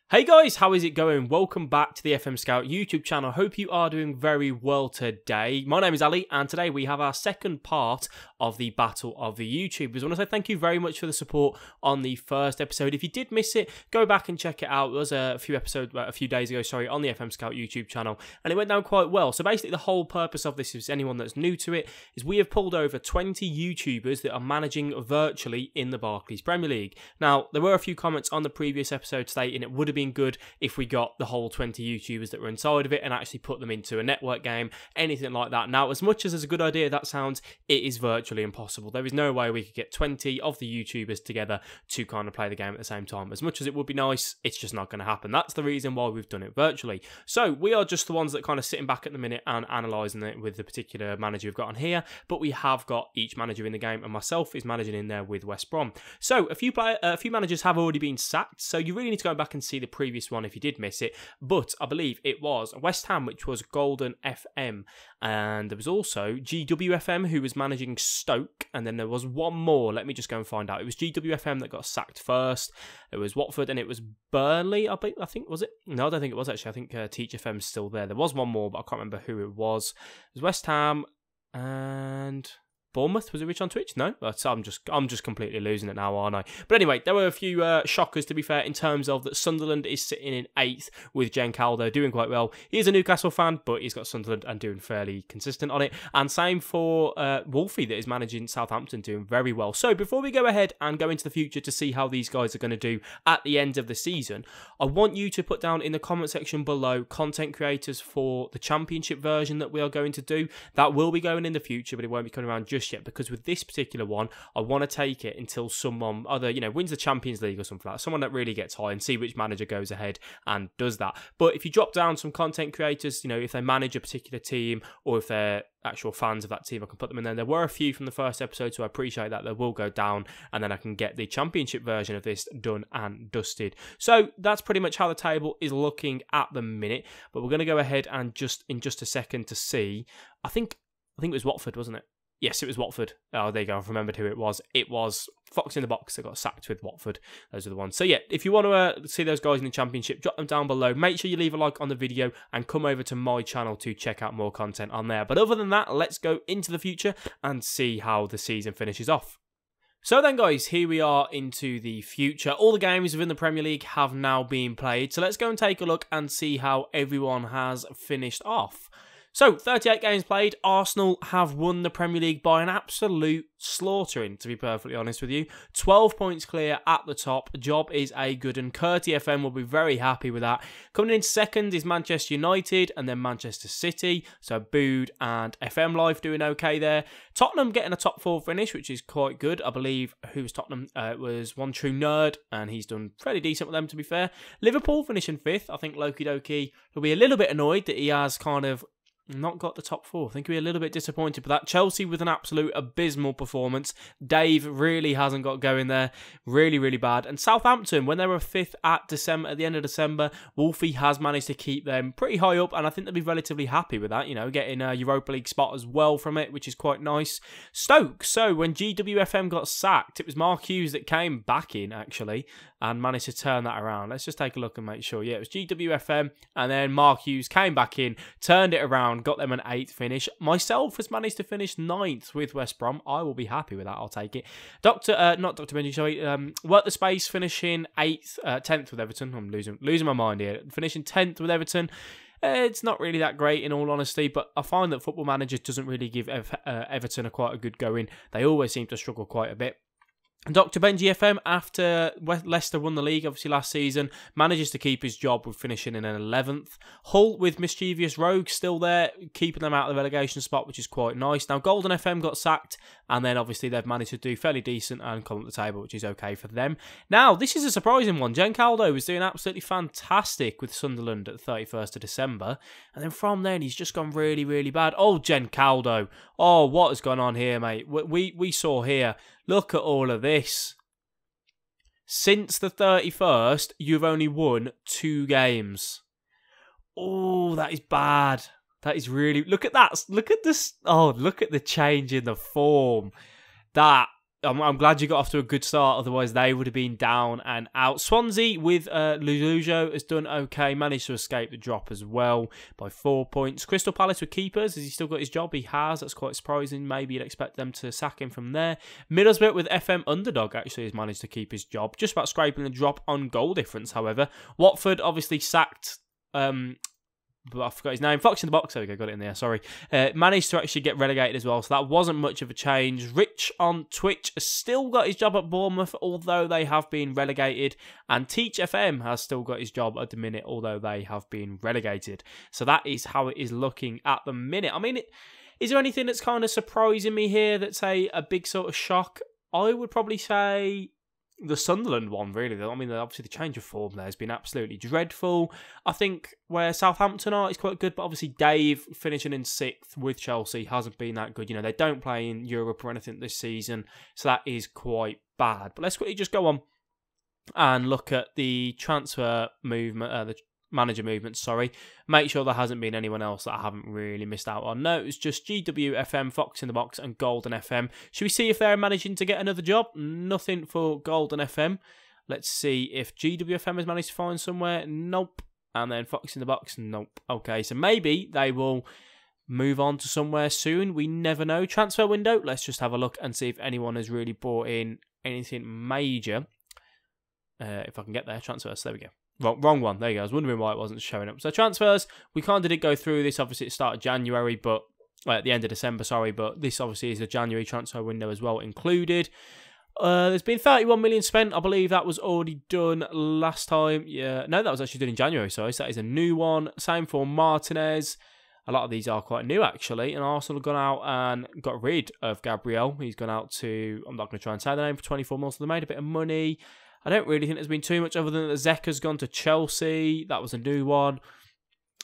Hey guys, how is it going? Welcome back to the FM Scout YouTube channel. Hope you are doing very well today. My name is Ali, and today we have our second part of the Battle of the YouTubers. I want to say thank you very much for the support on the first episode. If you did miss it, go back and check it out. It was a few days ago, on the FM Scout YouTube channel, and it went down quite well. So basically, the whole purpose of this, is anyone that's new to it, is we have pulled over 20 YouTubers that are managing virtually in the Barclays Premier League. Now, there were a few comments on the previous episode stating it would have been good if we got the whole 20 YouTubers that were inside of it and actually put them into a network game, anything like that. Now, as much as it's a good idea that sounds, it is virtually impossible. There is no way we could get 20 of the YouTubers together to kind of play the game at the same time. As much as it would be nice, it's just not going to happen. That's the reason why we've done it virtually. So we are just the ones that kind of sitting back at the minute and analysing it with the particular manager we've got on here, but we have got each manager in the game, and myself is managing in there with West Brom. So a few managers have already been sacked, so you really need to go back and see the previous one if you did miss it, but I believe it was West Ham, which was Golden FM, and there was also GWFM, who was managing Stoke, and then there was one more. Let me just go and find out. It was GWFM that got sacked first. It was Watford, and it was Burnley, I think, was it? No, I don't think it was, actually. I think Teach FM's still there. There was one more, but I can't remember who it was. It was West Ham and Bournemouth. Was it Rich on Twitch? No, but I'm just completely losing it now, aren't I? But anyway, there were a few shockers, to be fair, in terms of that Sunderland is sitting in 8th with Jen Caldo doing quite well. He is a Newcastle fan, but he's got Sunderland and doing fairly consistent on it. And same for Wolfie, that is managing Southampton, doing very well. So before we go ahead and go into the future to see how these guys are going to do at the end of the season, I want you to put down in the comment section below content creators for the championship version that we are going to do. That will be going in the future, but it won't be coming around just yet, because with this particular one, I want to take it until someone either, wins the Champions League or something like that, someone that really gets high, and see which manager goes ahead and does that. But if you drop down some content creators, if they manage a particular team or if they're actual fans of that team, I can put them in there. There were a few from the first episode, so I appreciate that. They will go down, and then I can get the championship version of this done and dusted. So that's pretty much how the table is looking at the minute. But we're going to go ahead and in just a second to see. I think it was Watford, wasn't it? Yes, it was Watford. Oh, there you go. I've remembered who it was. It was Fox in the Box that got sacked with Watford. Those are the ones. So yeah, if you want to see those guys in the Championship, drop them down below. Make sure you leave a like on the video and come over to my channel to check out more content on there. But other than that, let's go into the future and see how the season finishes off. So then, guys, here we are into the future. All the games within the Premier League have now been played. So let's go and take a look and see how everyone has finished off. So, 38 games played. Arsenal have won the Premier League by an absolute slaughtering, to be perfectly honest with you. 12 points clear at the top. Job is a good, and Curti FM will be very happy with that. Coming in second is Manchester United, and then Manchester City. So, Bood and FM Life doing okay there. Tottenham getting a top 4 finish, which is quite good. I believe, who was Tottenham? It was One True Nerd, and he's done fairly decent with them, to be fair. Liverpool finishing 5th. I think Loki Doki will be a little bit annoyed that he has kind of not got the top 4. I think we're a little bit disappointed with that. Chelsea with an absolute abysmal performance. Dave really hasn't got going there. Really, really bad. And Southampton, when they were 5th at the end of December, Wolfie has managed to keep them pretty high up, and I think they'll be relatively happy with that, getting a Europa League spot as well from it, which is quite nice. Stoke, so when GWFM got sacked, it was Mark Hughes that came back in, actually, and managed to turn that around. Let's just take a look and make sure. Yeah, it was GWFM, and then Mark Hughes came back in, turned it around, got them an 8th finish. Myself has managed to finish 9th with West Brom. I will be happy with that. I'll take it. Not Dr. Benji, sorry. Work the Space finishing 10th with Everton. I'm losing my mind here. Finishing 10th with Everton. It's not really that great, in all honesty, but I find that Football Manager doesn't really give Everton quite a good going. They always seem to struggle quite a bit. Dr. Benji FM, after Leicester won the league, obviously last season, manages to keep his job with finishing in an 11th. Hull with Mischievous Rogue still there, keeping them out of the relegation spot, which is quite nice. Now, Golden FM got sacked, and then obviously they've managed to do fairly decent and come up the table, which is okay for them. Now, this is a surprising one. Jen Caldo was doing absolutely fantastic with Sunderland at the 31st of December, and then from then he's just gone really, really bad. Oh, Jen Caldo. Oh, what has gone on here, mate? We saw here. Look at all of this. Since the 31st, you've only won 2 games. Oh, that is bad. That is really... Look at that. Look at this. Oh, look at the change in the form. That I'm glad you got off to a good start, otherwise they would have been down and out. Swansea with Lujo has done okay, managed to escape the drop as well by 4 points. Crystal Palace with keepers, has he still got his job? He has, that's quite surprising. Maybe you'd expect them to sack him from there. Middlesbrough with FM Underdog actually has managed to keep his job, just about scraping the drop on goal difference, however. Watford obviously sacked... but I forgot his name. Fox in the Box. There we go. Got it in there. Sorry. Managed to actually get relegated as well. So that wasn't much of a change. Rich on Twitch has still got his job at Bournemouth, although they have been relegated. And Teach FM has still got his job at the minute, although they have been relegated. So that is how it is looking at the minute. I mean, is there anything that's kind of surprising me here that's a big sort of shock? I would probably say... the Sunderland one, really. I mean, obviously the change of form there has been absolutely dreadful. I think where Southampton are is quite good, but obviously Dave finishing in 6th with Chelsea hasn't been that good. You know, they don't play in Europe or anything this season, so that is quite bad. But let's quickly just go on and look at the transfer movement, the manager movement, sorry. Make sure there hasn't been anyone else that I haven't really missed out on. No, it's just GWFM, Fox in the Box and Golden FM. Should we see if they're managing to get another job? Nothing for Golden FM. Let's see if GWFM has managed to find somewhere. Nope. And then Fox in the Box. Nope. Okay, so maybe they will move on to somewhere soon. We never know. Transfer window. Let's just have a look and see if anyone has really brought in anything major. If I can get there. Transfers. There we go. Wrong one. There you go. I was wondering why it wasn't showing up. So transfers, we kind of did go through this. Obviously, it started January, but at the end of December, sorry. But this obviously is the January transfer window as well included. There's been 31 million spent. I believe that was already done last time. Yeah, no, that was actually done in January. Sorry, so that is a new one. Same for Martinez. A lot of these are quite new, actually. And Arsenal have gone out and got rid of Gabriel. He's gone out to, I'm not going to try and say the name, for 24 mil. So they made a bit of money. I don't really think there's been too much other than that Zeka's gone to Chelsea. That was a new one.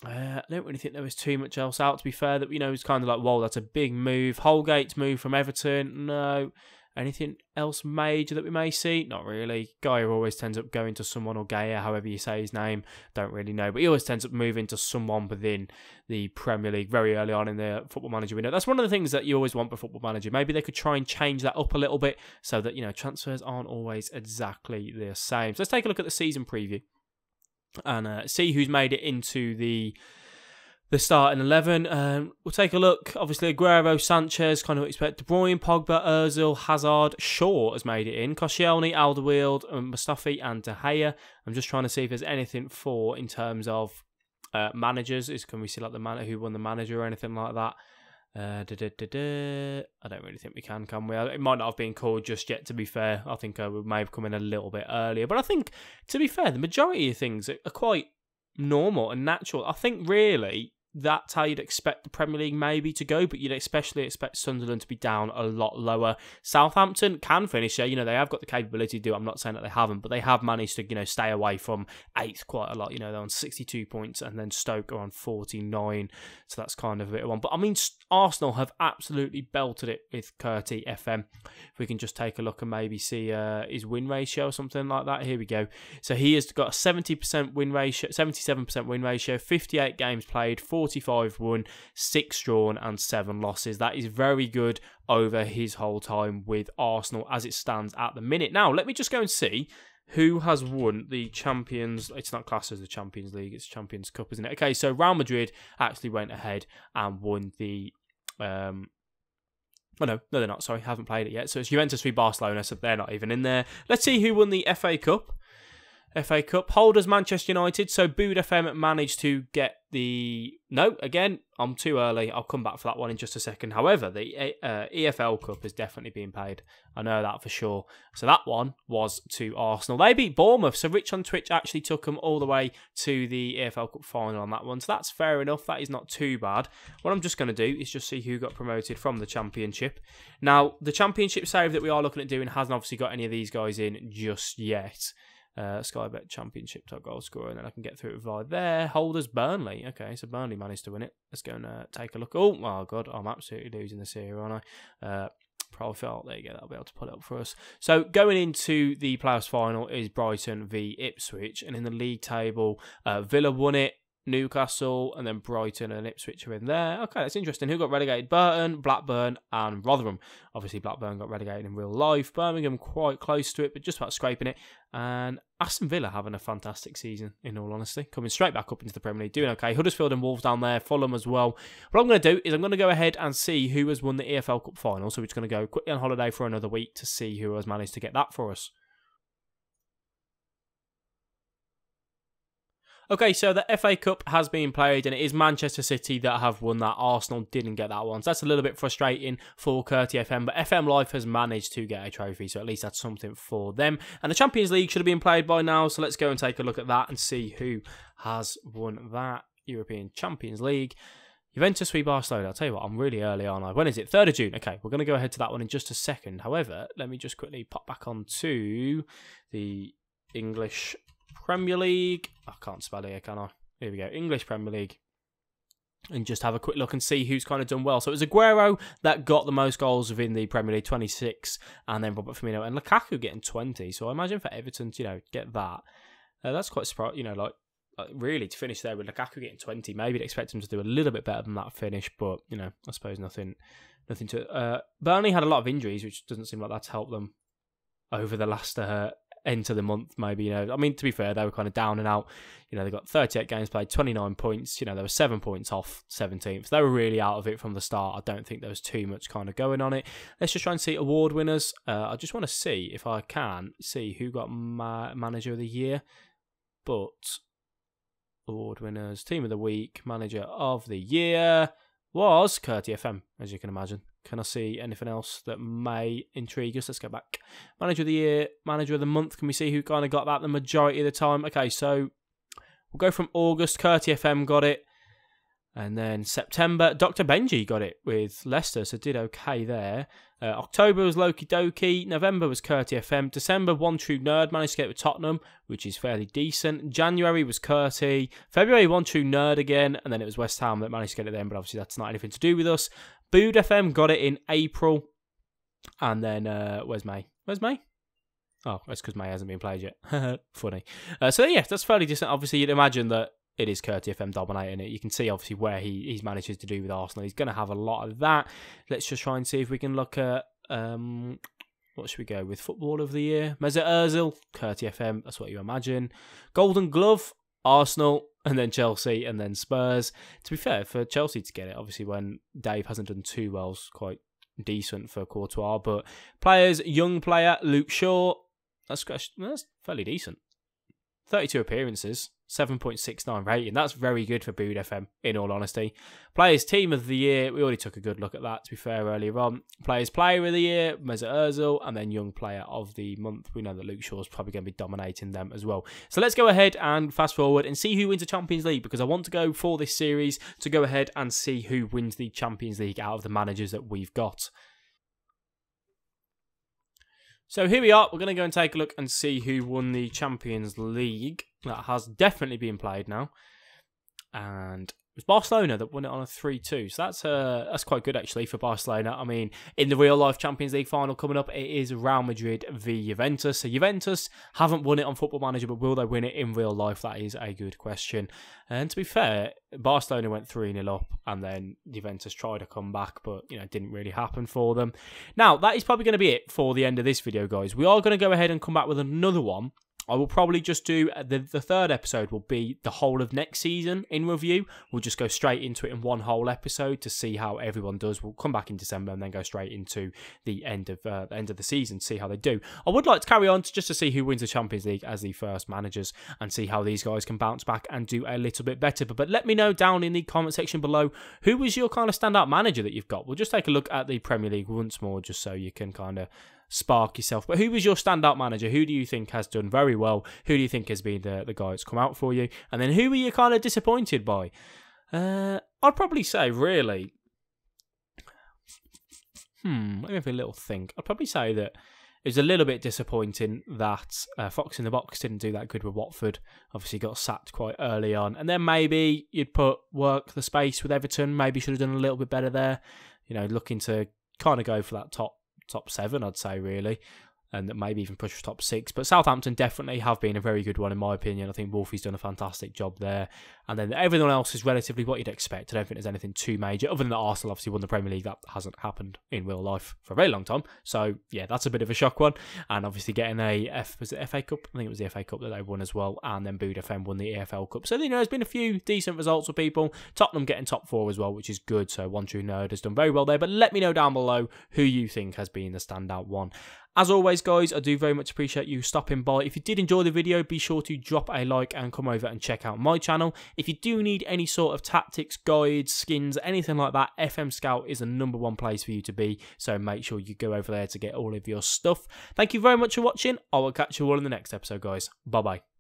I don't really think there was too much else out, to be fair. That, you know, it's kind of like, whoa, that's a big move. Holgate's move from Everton. No. Anything else major that we may see? Not really. Gaia always tends up going to someone, or Gaia, however you say his name. Don't really know. But he always tends up moving to someone within the Premier League very early on in the Football Manager window. That's one of the things that you always want for Football Manager. Maybe they could try and change that up a little bit so that, you know, transfers aren't always exactly the same. So let's take a look at the season preview and see who's made it into the starting 11. We'll take a look. Obviously, Aguero, Sanchez, kind of expect. De Bruyne, Pogba, Ozil, Hazard, Shaw has made it in. Koscielny, Alderweireld, Mustafi and De Gea. I'm just trying to see if there's anything for in terms of managers. Can we see like the man who won the manager or anything like that? I don't really think we can we? It might not have been called just yet, to be fair. I think we may have come in a little bit earlier. But I think, to be fair, the majority of things are quite normal and natural. I think, really, that's how you'd expect the Premier League maybe to go, but you'd especially expect Sunderland to be down a lot lower. Southampton can finish there. You know, they have got the capability to do it. I'm not saying that they haven't, but they have managed to, you know, stay away from 8th quite a lot. You know, they're on 62 points and then Stoke are on 49. So that's kind of a bit of one. But I mean, Arsenal have absolutely belted it with Curti FM. If we can just take a look and maybe see his win ratio or something like that. Here we go. So he has got a 70% win ratio, 77% win ratio, 58 games played, 45 won, 6 drawn and 7 losses. That is very good over his whole time with Arsenal as it stands at the minute. Now, let me just go and see who has won the Champions... It's not classed as the Champions League, it's Champions Cup, isn't it? Okay, so Real Madrid actually went ahead and won the... Oh, no, they're not. Sorry, haven't played it yet. So it's Juventus v Barcelona, so they're not even in there. Let's see who won the FA Cup. FA Cup holders Manchester United. So Bood FM managed to get the... No, again, I'm too early. I'll come back for that one in just a second. However, the EFL Cup is definitely being paid. I know that for sure. So that one was to Arsenal. They beat Bournemouth. So Rich on Twitch actually took them all the way to the EFL Cup final on that one. So that's fair enough. That is not too bad. What I'm just going to do is just see who got promoted from the Championship. Now, the Championship save that we are looking at doing hasn't obviously got any of these guys in just yet. Skybet Championship top goal scorer, and then I can get through it via there. Holders Burnley. Okay, so Burnley managed to win it. Let's go and take a look. Oh god, I'm absolutely losing this here, aren't I? Profile, there you go, that'll be able to pull it up for us. So going into the playoffs final is Brighton v Ipswich, and in the league table, Villa won it. Newcastle, and then Brighton and Ipswich are in there. Okay, that's interesting. Who got relegated? Burton, Blackburn, and Rotherham. Obviously, Blackburn got relegated in real life. Birmingham quite close to it, but just about scraping it. And Aston Villa having a fantastic season, in all honesty. Coming straight back up into the Premier League, doing okay. Huddersfield and Wolves down there, Fulham as well. What I'm going to do is I'm going to go ahead and see who has won the EFL Cup final. So we're just going to go quickly on holiday for another week to see who has managed to get that for us. Okay, so the FA Cup has been played, and it is Manchester City that have won that. Arsenal didn't get that one, so that's a little bit frustrating for Curti FM, but FM Life has managed to get a trophy, so at least that's something for them. And the Champions League should have been played by now, so let's go and take a look at that and see who has won that European Champions League. Juventus v Barcelona. I'll tell you what, I'm really early on. When is it? 3rd of June. Okay, we're going to go ahead to that one in just a second. However, let me just quickly pop back onto the English Premier League. I can't spell it here, can I? Here we go. English Premier League. And just have a quick look and see who's kind of done well. So it was Aguero that got the most goals within the Premier League, 26. And then Robert Firmino and Lukaku getting 20. So I imagine for Everton to, get that. That's quite surprising, really to finish there with Lukaku getting 20. Maybe I'd expect him to do a little bit better than that finish. But, I suppose nothing to... Burnley had a lot of injuries, which doesn't seem like that's helped them over the last... end of the month, maybe, to be fair, they were kind of down and out. They got 38 games played, 29 points. They were 7 points off 17th. They were really out of it from the start. I don't think there was too much kind of going on it. Let's just try and see award winners. I just want to see if I can see who got Manager of the Year. But award winners, Team of the Week, Manager of the Year was Curti FM, as you can imagine. Can I see anything else that may intrigue us? Let's go back. Manager of the Year, Manager of the Month. Can we see who kind of got that the majority of the time? Okay, so we'll go from August. Curti FM got it. And then September, Dr. Benji got it with Leicester, so did okay there. October was Loki Doki. November was Curti FM. December, One True Nerd managed to get it with Tottenham, which is fairly decent. January was Curti. February, One True Nerd again. And then it was West Ham that managed to get it then, but obviously that's not anything to do with us. Bood FM got it in April. And then, where's May? Where's May? Oh, that's because May hasn't been played yet. Funny. So yeah, that's fairly decent. Obviously, you'd imagine that it is Curti FM dominating it. You can see obviously where he's managed to do with Arsenal. He's going to have a lot of that. Let's just try and see if we can look at what should we go with? Football of the Year, Mesut Ozil, Curti FM. That's what you imagine. Golden Glove, Arsenal, and then Chelsea, and then Spurs. To be fair, for Chelsea to get it, obviously when Dave hasn't done too well, it's quite decent for Courtois. But players, young player Luke Shaw. That's fairly decent. 32 appearances, 7.69 rating. That's very good for Bood FM, in all honesty. Players Team of the Year, we already took a good look at that, to be fair, earlier on. Players Player of the Year, Mesut Ozil, and then Young Player of the Month. We know that Luke Shaw's probably going to be dominating them as well. So let's go ahead and fast forward and see who wins the Champions League, because I want to go for this series to go ahead and see who wins the Champions League out of the managers that we've got. So here we are. We're going to go and take a look and see who won the Champions League. That has definitely been played now. And it was Barcelona that won it on a 3-2. So that's quite good, actually, for Barcelona. I mean, in the real-life Champions League final coming up, it is Real Madrid v Juventus. So Juventus haven't won it on Football Manager, but will they win it in real life? That is a good question. And to be fair, Barcelona went 3-0 up, and then Juventus tried to come back, but it didn't really happen for them. Now, that is probably going to be it for the end of this video, guys. We are going to go ahead and come back with another one. I will probably just do, the third episode will be the whole of next season in review. We'll just go straight into it in one whole episode to see how everyone does. We'll come back in December and then go straight into the end of the season to see how they do. I would like to carry on just to see who wins the Champions League as the first managers and see how these guys can bounce back and do a little bit better. But let me know down in the comment section below, who was your kind of standout manager that you've got? We'll just take a look at the Premier League once more just so you can kind of spark yourself. But who was your standout manager? Who do you think has done very well? Who do you think has been the guy that's come out for you? And then who were you kind of disappointed by? I'd probably say, really, let me have a little think. I'd probably say that it was a little bit disappointing that Fox in the Box didn't do that good with Watford. Obviously got sacked quite early on. And then maybe you'd work the space with Everton. Maybe should have done a little bit better there. Looking to kind of go for that top 7, I'd say, really. and maybe even push for top 6. But Southampton definitely have been a very good one in my opinion. I think Wolfie's done a fantastic job there. And then everyone else is relatively what you'd expect. I don't think there's anything too major, other than that Arsenal obviously won the Premier League. That hasn't happened in real life for a very long time. So yeah, that's a bit of a shock one. And obviously getting was it FA Cup? I think it was the FA Cup that they won as well. And then Bood FM won the EFL Cup. So, there's been a few decent results for people. Tottenham getting top 4 as well, which is good. So One True Nerd has done very well there. But let me know down below who you think has been the standout one. As always, guys, I do very much appreciate you stopping by. If you did enjoy the video, be sure to drop a like and come over and check out my channel. If you do need any sort of tactics, guides, skins, anything like that, FM Scout is the #1 place for you to be. So make sure you go over there to get all of your stuff. Thank you very much for watching. I will catch you all in the next episode, guys. Bye-bye.